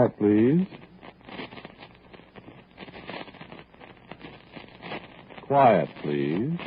Quiet, please. Quiet, please.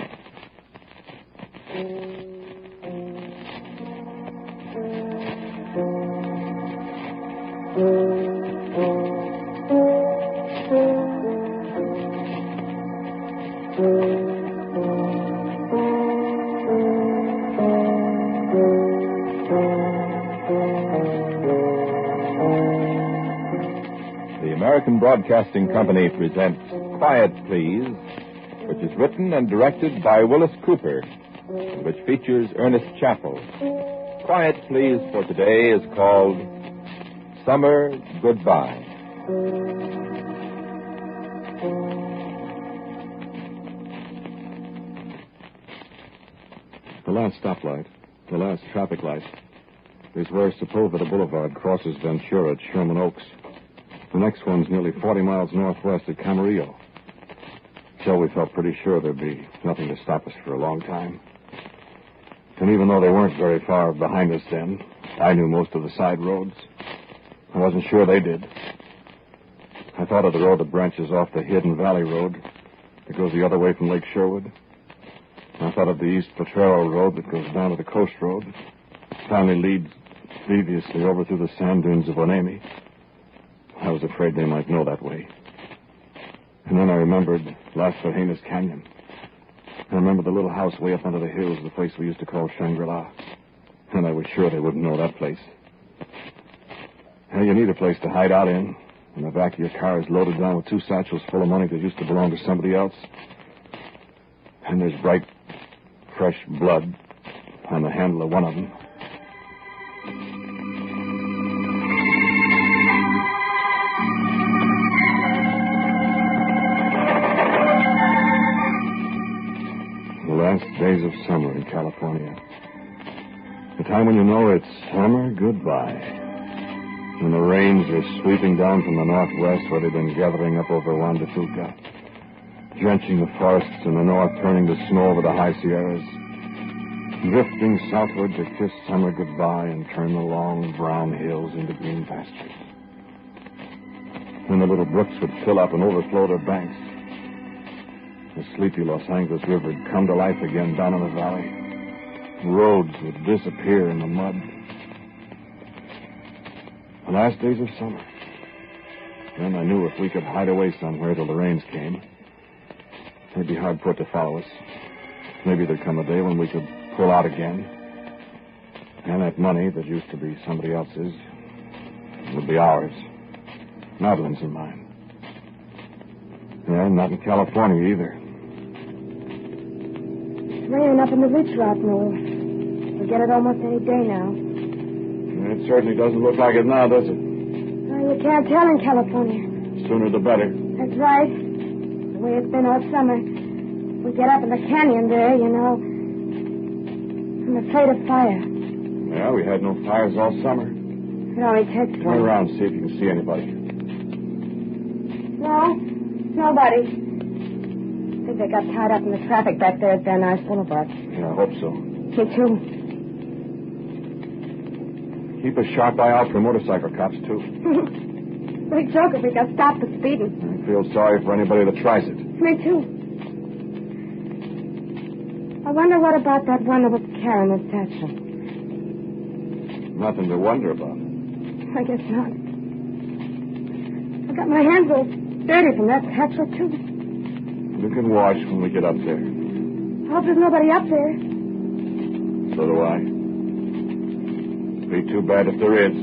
The American Broadcasting Company presents Quiet, Please, which is written and directed by Willis Cooper, and which features Ernest Chappell. Quiet, Please for today is called Summer Goodbye. The last stoplight, the last traffic light, is where Sepulveda Boulevard crosses Ventura at Sherman Oaks. The next one's nearly 40 miles northwest at Camarillo. So we felt pretty sure there'd be nothing to stop us for a long time. And even though they weren't very far behind us then, I knew most of the side roads. I wasn't sure they did. I thought of the road that branches off the Hidden Valley Road that goes the other way from Lake Sherwood. I thought of the East Potrero Road that goes down to the Coast Road. Finally leads deviously over through the sand dunes of Onemi. I was afraid they might know that way. And then I remembered Las Vergenas Canyon. I remembered the little house way up under the hills, the place we used to call Shangri-La. And I was sure they wouldn't know that place. Well, you need a place to hide out in. And the back of your car is loaded down with 2 satchels full of money that used to belong to somebody else. And there's bright, fresh blood on the handle of one of them. The last days of summer in California. The time when you know it's summer goodbye. When the rains are sweeping down from the northwest where they've been gathering up over Juan de Fuca, drenching the forests in the north, turning to snow over the high Sierras, drifting southward to kiss summer goodbye and turn the long brown hills into green pastures. When the little brooks would fill up and overflow their banks, the sleepy Los Angeles River would come to life again down in the valley. Roads would disappear in the mud. The last days of summer. Then I knew if we could hide away somewhere till the rains came, they'd be hard put to follow us. Maybe there'd come a day when we could pull out again. And that money that used to be somebody else's would be ours. Madeline's and mine. Yeah, not in California either. It's raining up in the ridge rock, Noel. We'll get it almost any day now. It certainly doesn't look like it now, does it? Well, you can't tell in California. Sooner the better. That's right. The way it's been all summer. We get up in the canyon there, you know. I'm afraid of fire. Yeah, we had no fires all summer. It only takes Turn one. around, see if you can see anybody. No, nobody. I think they got tied up in the traffic back there at Van Nuys Boulevard. Yeah, I hope so. Me too. Keep a sharp eye out for motorcycle cops, too. Big joke if we got stopped for speeding. I feel sorry for anybody that tries it. Me too. I wonder what about that one that was carrying the satchel. Nothing to wonder about. I guess not. I got my hands all dirty from that satchel, too. You can wash when we get up there. I hope there's nobody up there. So do I. Be too bad if there is.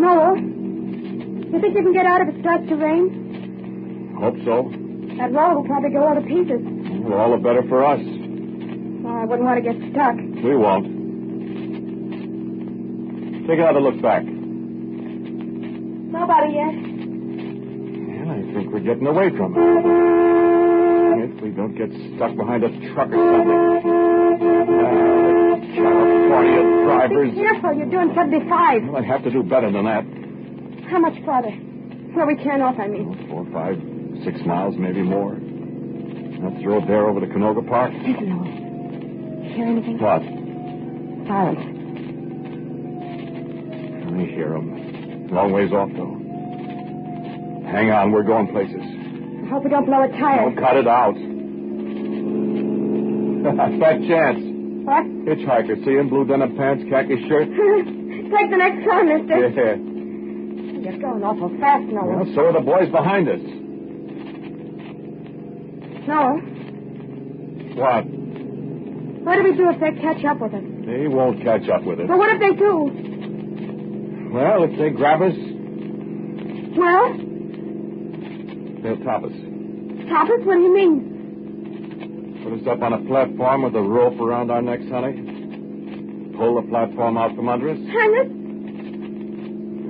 Noel, you think you can get out if it starts to rain? Hope so. That road will probably go all to pieces. Well, all the better for us. Well, I wouldn't want to get stuck. We won't. Take another look back. Nobody yet. Yeah, I think we're getting away from it. If we don't get stuck behind a truck or something. California drivers. Be careful, you're doing 75. Well, I'd have to do better than that. How much farther? Where we turn off, I mean. 4, 5, 6 miles, maybe more. That's the road there over to Canoga Park. Listen, Noel. You hear anything? What? Silence. I hear them. Long ways off, though. Hang on, we're going places. I hope we don't blow a tire. Don't cut it out. Fat chance. What? Hitchhiker, see him? Blue denim pants, khaki shirt. Take the next turn, mister. Yeah. You're going awful fast, Noah. Well, so are the boys behind us. Noah, What? what do we do if they catch up with us? They won't catch up with us. But what if they do? Well, if they grab us, Well, they'll top us. stop us? What do you mean? Put us up on a platform with a rope around our necks, honey. Pull the platform out from under us. Hang us?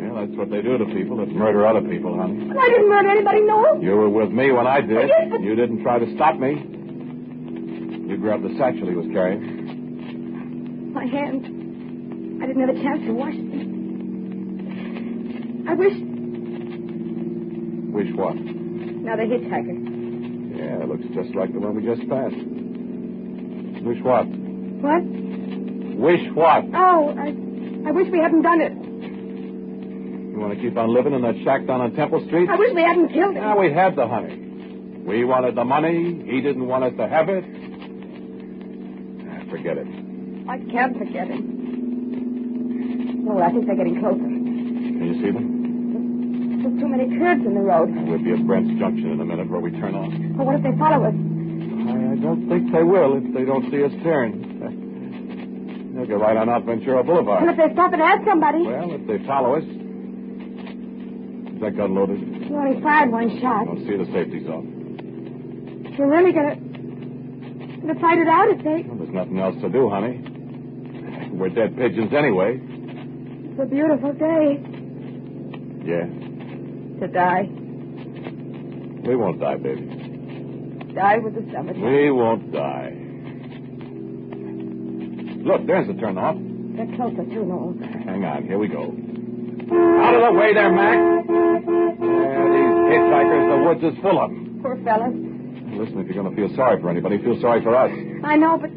Yeah, that's what they do to people that murder other people, honey. I didn't murder anybody, Noah. You were with me when I did. Yes, but- You didn't try to stop me. You grabbed the satchel he was carrying. My hands. I didn't have a chance to wash them. I wish... Wish what? Now, the hitchhiker. Yeah, it looks just like the one we just passed. Wish what? What? Wish what? Oh, I wish we hadn't done it. You want to keep on living in that shack down on Temple Street? I wish we hadn't killed him. Now, we had the honey. We wanted the money. He didn't want us to have it. Forget it. I can't forget it. Oh, I think they're getting closer. Can you see them? There's too many curves in the road. We'll be at Brent's Junction in a minute where we turn off. Oh, what if they follow us? I don't think they will if they don't see us turn. They'll get right on out Ventura What Boulevard. if they stop and ask somebody? Well, if they follow us. Is that gun loaded? You only fired one shot. Don't see the safety's off. You're really gonna fight it out if they... Well, there's nothing else to do, honey. We're dead pigeons anyway. It's a beautiful day Yeah. to die. We won't die, baby. Die with the summertime. We won't die. Look, there's the turnoff. They're closer, too, Noel. Hang on, here we go. Out of the way there, Mac. These hitchhikers, the woods is full of them. Poor fellas. Listen, if you're going to feel sorry for anybody, feel sorry for us. I know, but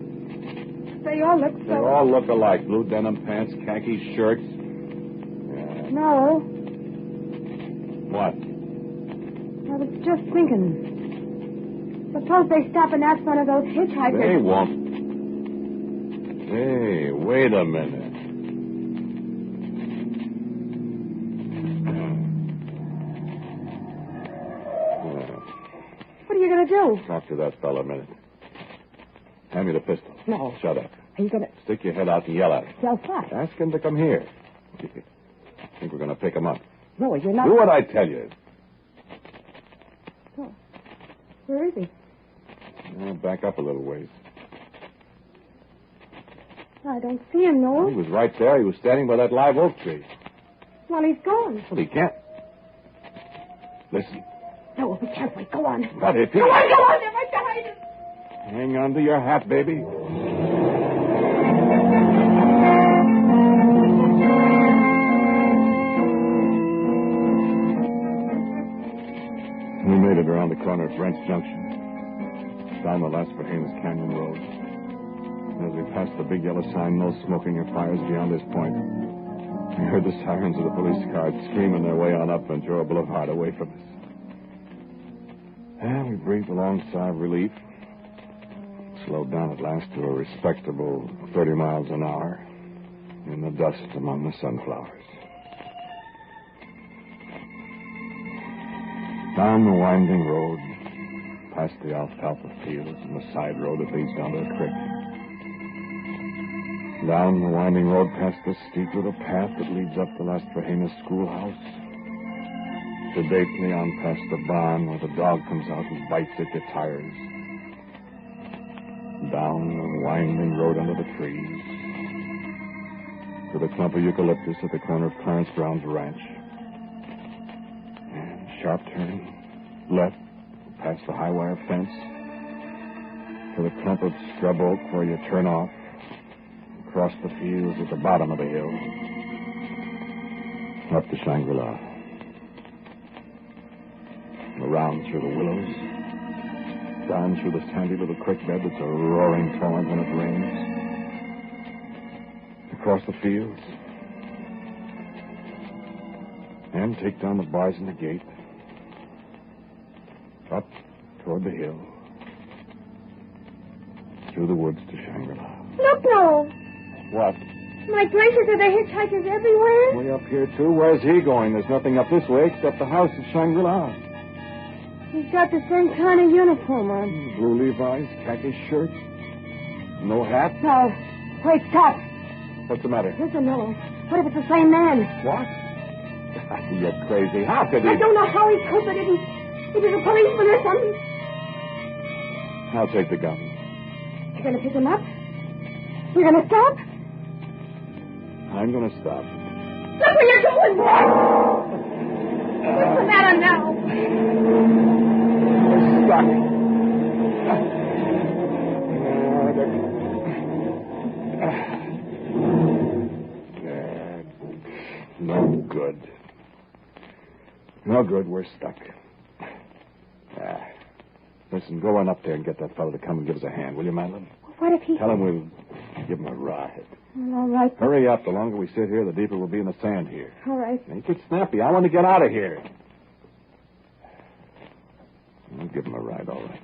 they all look so... They all look alike. Blue denim pants, khaki shirts. Yeah. No, What? I was just thinking. Suppose they stop and ask one of those hitchhikers. They won't. Hey, wait a minute. What are you going to do? Talk to that fellow a minute. Hand me the pistol. No. Shut up. Are you going to... Stick your head out and yell at him. Tell what? Ask him to come here. Think we're going to pick him up. No, you're not... Do what I tell you. Oh. Where is he? Back up a little ways. I don't see him, He Noel. was right there. He was standing by that live oak tree. Well, he's gone. Well, he can't. Listen. No, be careful. Go on. What if he... Go on, go on. They're right behind us. Hang on to your hat, baby. We made it around the corner at Brent's Junction. Down the Las Fajenas Canyon Road. And as we passed the big yellow sign, no smoking or fires beyond this point, we heard the sirens of the police cars screaming their way on up Ventura Boulevard away from us. And we breathed a long sigh of relief. Slowed down at last to a respectable 30 miles an hour in the dust among the sunflowers. Down the winding road, past the alfalfa fields and the side road that leads down to the creek. Down the winding road past the steep little path that leads up to Las Fajenas schoolhouse. Sedately on past the barn where the dog comes out and bites at your tires. Down the winding road under the trees. To the clump of eucalyptus at the corner of Clarence Brown's ranch. And sharp turn, left, past the high wire fence. To the clump of scrub oak where you turn off. Across the fields at the bottom of the hill. Up to Shangri-La. Around through the willows. Down through the sandy little creek bed that's a roaring torrent when it rains. Across the fields. And take down the bars in the gate. Up toward the hill. Through the woods to Shangri-La. Look, no. What? My gracious, are there hitchhikers everywhere? Way up here, too. Where's he going? There's nothing up this way except the house at Shangri-La. He's got the same kind of uniform on. Blue Levi's, khaki shirt. No hat? No. Wait, stop. What's the matter? Listen, no. What if it's the same man? What? You're crazy. How could he? I don't know how he could, but it is a policeman or something. I'll take the gun. You're going to pick him up? You're going to stop? I'm going to stop. Look where you're going! What's the matter now? We're stuck. No good. No good. We're stuck. Listen, go on up there and get that fellow to come and give us a hand, will you, Madeline? What if he... Tell him we'll give him a ride. All right. Hurry up. The longer we sit here, the deeper we'll be in the sand here. All right. Make it snappy. I want to get out of here. I'll give him a ride, all right.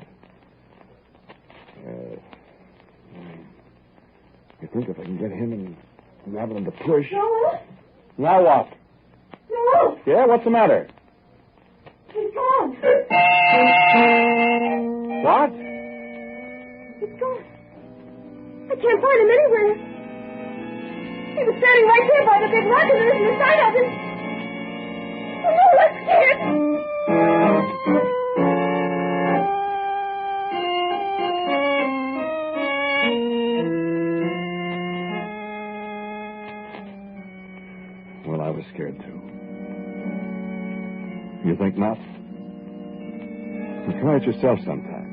You think if I can get him and Madeline to push... No. Now what? No. Yeah, what's the matter? He's gone. What? He's gone. I can't find him anywhere. He was standing right there by the big rock and there isn't a sign of him. Oh, no, I'm scared. Well, I was scared, too. You think not? Well, try it yourself sometime.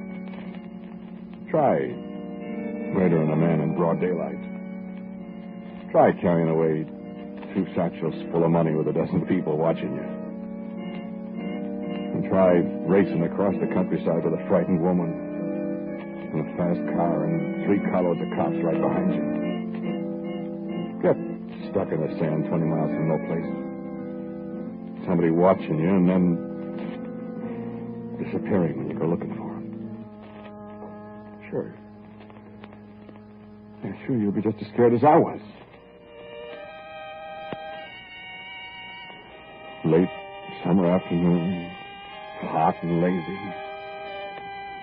Try murdering a man in broad daylight. Try carrying away 2 satchels full of money with a dozen people watching you. And try racing across the countryside with a frightened woman in a fast car and 3 carloads of cops right behind you. Get stuck in the sand 20 miles from no place. Somebody watching you and then disappearing when you go looking for him. Sure. Yeah, sure, you'll be just as scared as I was. Late summer afternoon, hot and lazy.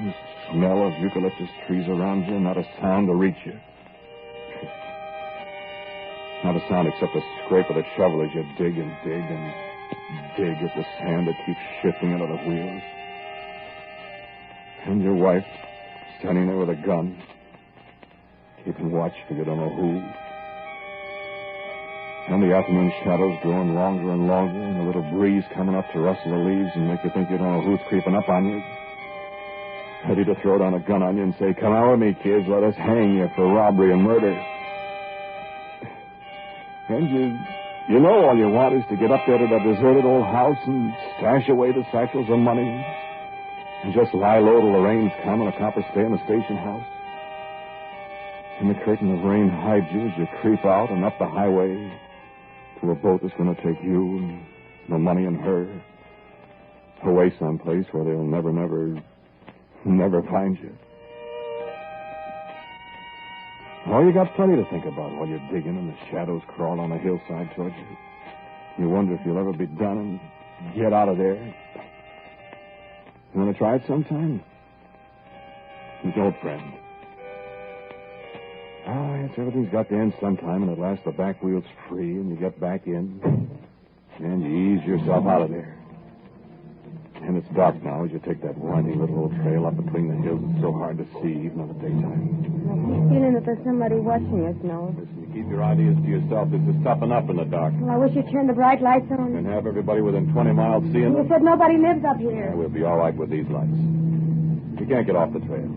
The smell of eucalyptus trees around you, not a sound to reach you. Not a sound except the scrape of the shovel as you dig and dig and dig at the sand that keeps shifting under the wheels. And your wife standing there with a gun, keeping watch for you don't know who. And the afternoon shadows growing longer and longer, and a little breeze coming up to rustle the leaves and make you think you don't know who's creeping up on you. Ready to throw down a gun on you and say, "Come out with me, kids, let us hang you for robbery and murder." And you know all you want is to get up there to that deserted old house and stash away the satchels of money and just lie low till the rains come and a copper stay in the station house. And the curtain of rain hides you as you creep out and up the highway to a boat that's going to take you and the money and her away someplace where they'll never find you. Oh, you got plenty to think about while you're digging and the shadows crawl on the hillside towards you. You wonder if you'll ever be done and get out of there. You want to try it sometime? Don't, friend. Oh, yes, everything's got to end sometime, and at last the back wheel's free, and you get back in, and you ease yourself out of there. And it's dark now as you take that winding little old trail up between the hills. It's so hard to see, even in the daytime. I keep feeling that there's somebody watching us, Noel. Listen, you keep your ideas to yourself. This is toughen up in the dark. Well, I wish you'd turn the bright lights on. And have everybody within 20 miles seeing You us. said nobody lives up Yeah, here. we'll be all right with these lights. We can't get off the trail.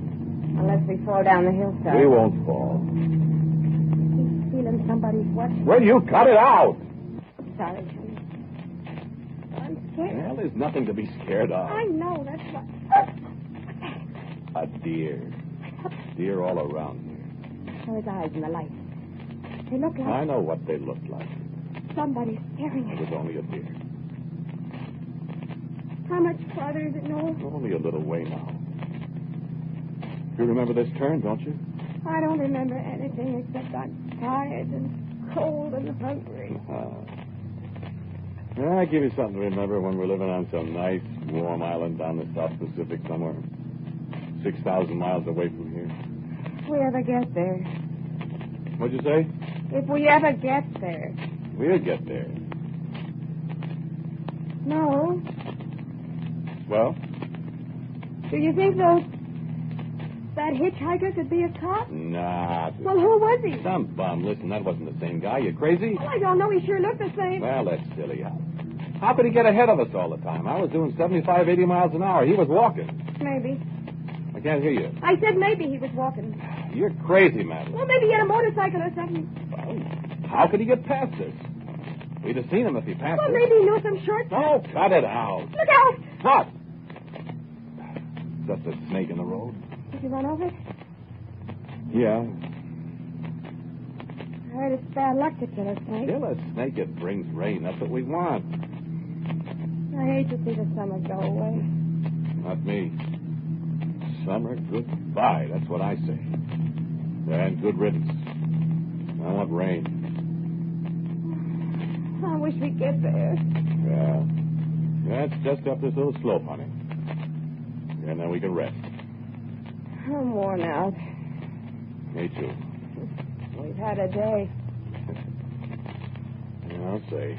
Unless we fall down the hillside. We won't fall. Keep feeling somebody's watching. Will you cut it out? Sorry, honey. I'm scared. Well, there's nothing to be scared of. I know, that's what... A deer. Deer all around here. Saw his eyes in the light. They look like I know what they look like. somebody staring It at was us. only a deer. How much farther is it, Noel? Only a little way now. You remember this turn, don't you? I don't remember anything except I'm tired and cold and hungry. Yeah, I'll give you something to remember when we're living on some nice, warm island down the South Pacific somewhere. 6,000 miles away from here. If we ever get there. What'd you say? If we ever get there. We'll get there. No. Well? Do you think that hitchhiker could be a cop? Nah. Well, who was he? Some bum. Listen, that wasn't the same guy. You crazy? Well, I don't know. He sure looked the same. Well, that's silly. How could he get ahead of us all the time? I was doing 75, 80 miles an hour. He was walking. Maybe. I can't hear you. I said maybe he was walking. You're crazy, Madeline. Well, maybe he had a motorcycle or something. Well, how could he get past us? We'd have seen him if he passed Well, us. maybe he knew some shortcuts. Oh, cut it out. Look out! What? Just a snake in the road? Did you run over it? Yeah. I heard it's bad luck to kill a snake. Kill a snake, it brings rain. That's what we want. I hate to see the summer go away. Not me. Summer, goodbye. That's what I say. And good riddance. I want rain. I wish we'd get there. Yeah. That's just up this little slope, honey. And then we can rest. I'm worn out. Me too. We've had a day. Yeah, I'll say.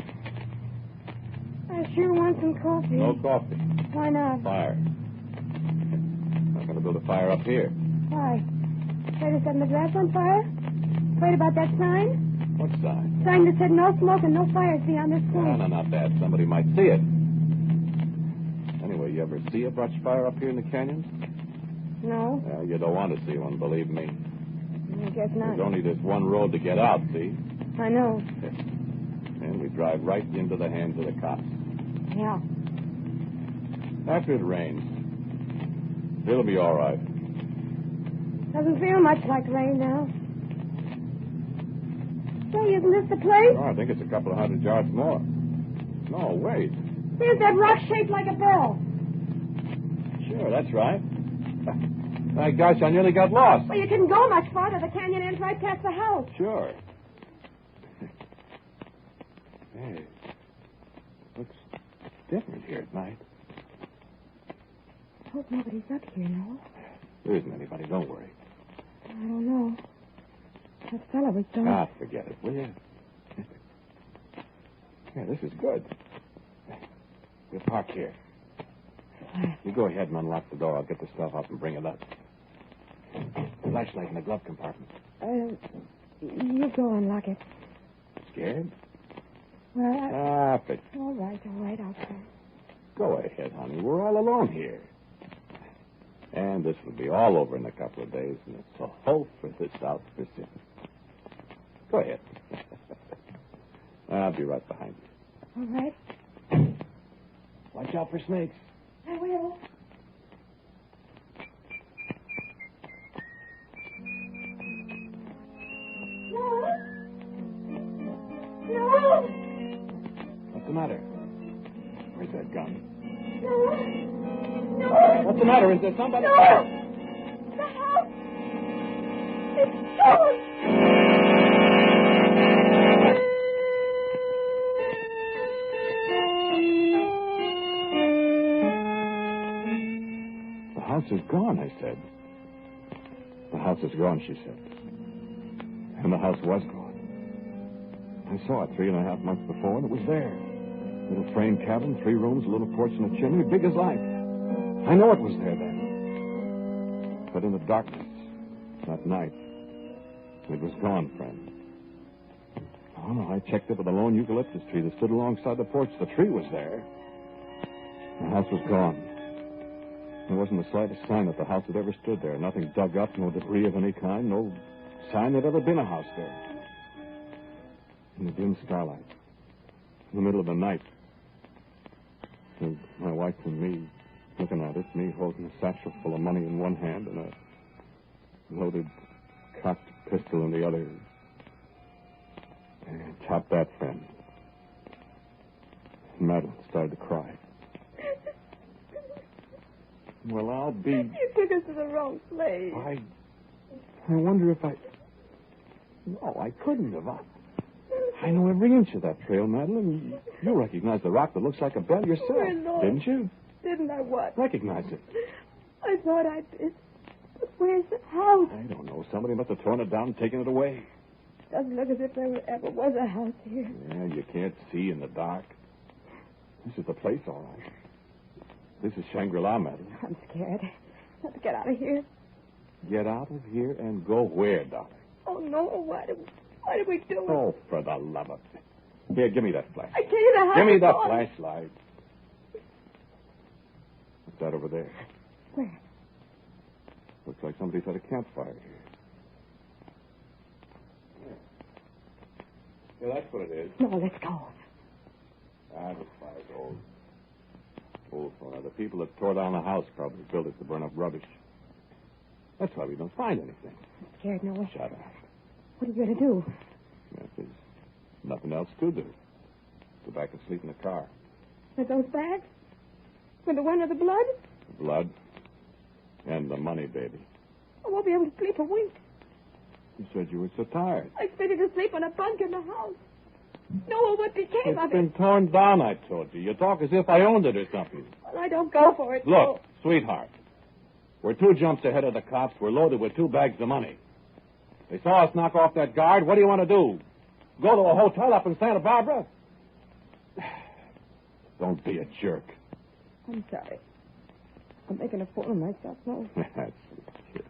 I sure want some coffee. No coffee. Why not? Fire. I'm going to build a fire up here. Why? Afraid of setting the grass on fire? Afraid about that sign? What sign? Sign that said no smoke and no fires beyond this point. No, not that. Somebody might see it. Anyway, you ever see a brush fire up here in the canyon? No, Well, you don't want to see one, believe me. I guess not. There's only this one road to get out, see? I know. And we drive right into the hands of the cops. Yeah. After it rains, it'll be all right. Doesn't feel much like rain now. Say, isn't this the place? Oh, I think it's a couple of 100 yards more. No, wait. There's that rock shaped like a bell. Sure, that's right. My gosh, I nearly got lost. Well, you couldn't go much farther. The canyon ends right past the house. Sure. Hey, looks different here at night. I hope nobody's up here, no. There isn't anybody, don't worry. I don't know. That fella was done. Ah, forget it, will you? Yeah, this is good. We'll park here. You go ahead and unlock the door. I'll get the stuff up and bring it up. Flashlight in the glove compartment. You go unlock it. Scared? Well, But all right, I'll go. go ahead, honey. We're all alone here. And this will be all over in a couple of days, and it's a hope for the South Pacific. Go ahead. I'll be right behind you. All right. Watch out for snakes. I will. No. What's the matter? Where's that gun? No. What's the matter? Is there somebody? No. The house. It's gone. The house is gone, I said. The house is gone, she said. And the house was gone. I saw it 3.5 months before, and it was there. Little frame cabin, 3 rooms, a little porch and a chimney, big as life. I know it was there then. But in the darkness, that night, it was gone, friend. Oh, no, I checked it with a lone eucalyptus tree that stood alongside the porch. The tree was there. The house was gone. There wasn't the slightest sign that the house had ever stood there. Nothing dug up, no debris of any kind, no sign there'd ever been a house there. In the dim starlight, in the middle of the night, and my wife and me looking at it, me holding a satchel full of money in one hand and a loaded cocked pistol in the other. And top that, friend. Madeline started to cry. Well, I'll be... You took us to the wrong place. I wonder if I... No, I couldn't have. I know every inch of that trail, Madeline. You recognize the rock that looks like a bell yourself, Lord. didn't you? Didn't I what? Recognize it. I thought I did. But where's the house? I don't know. Somebody must have torn it down and taken it away. Doesn't look as if there ever was a house here. Yeah, you can't see in the dark. This is the place, all right. This is Shangri-La, Madeline. I'm scared. Let's get out of here. Get out of here and go where, darling? Oh, no. Why did we do it? Oh, for the love of it. Here, give me that flash. I tell you the house Give me is that gone. flashlight. What's that over there? Where? Looks like somebody's had a campfire here. Yeah, that's what it is. No, let's go. This fire's old. Old fire. The people that tore down the house probably built it to burn up rubbish. That's why we don't find anything. I'm scared, Noah. Shut up. What are you going to do? Yes, there's nothing else to do. Go back and sleep in the car. With those bags? With the one of the blood? The blood and the money, baby. I won't be able to sleep a wink. You said you were so tired. I expected to sleep on a bunk in the house. Noah, what became It's of been it? torn down, I told you. You talk as if I owned it or something. Well, I don't go for it. Look, sweetheart. We're 2 jumps ahead of the cops. We're loaded with 2 bags of money. They saw us knock off that guard. What do you want to do? Go to a hotel up in Santa Barbara? Don't be a jerk. I'm sorry. I'm making a fool of myself, no. That's a kid.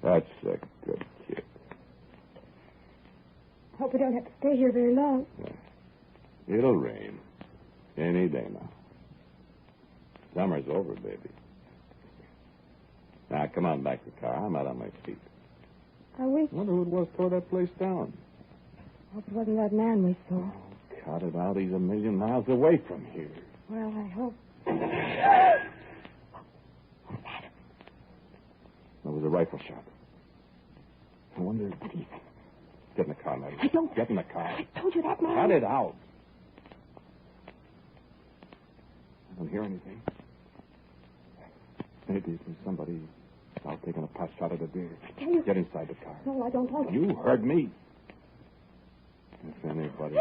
That's a good kid. Hope we don't have to stay here very long. It'll rain. Any day now. Summer's over, baby. Now, come on back to the car. I'm out on my feet. I wish. Wonder who it was tore that place down. Hope it wasn't that man we saw. Cut it out. He's a million miles away from here. Well, I hope. There was a rifle shot. I wonder... What is it? Get in the car, Maddie. I don't... Get in the car. I told you that, man. Cut it out. I don't hear anything. Maybe it was somebody out taking a pot shot at a deer. I tell you... Get inside the car. No, I don't want to. You heard me. If anybody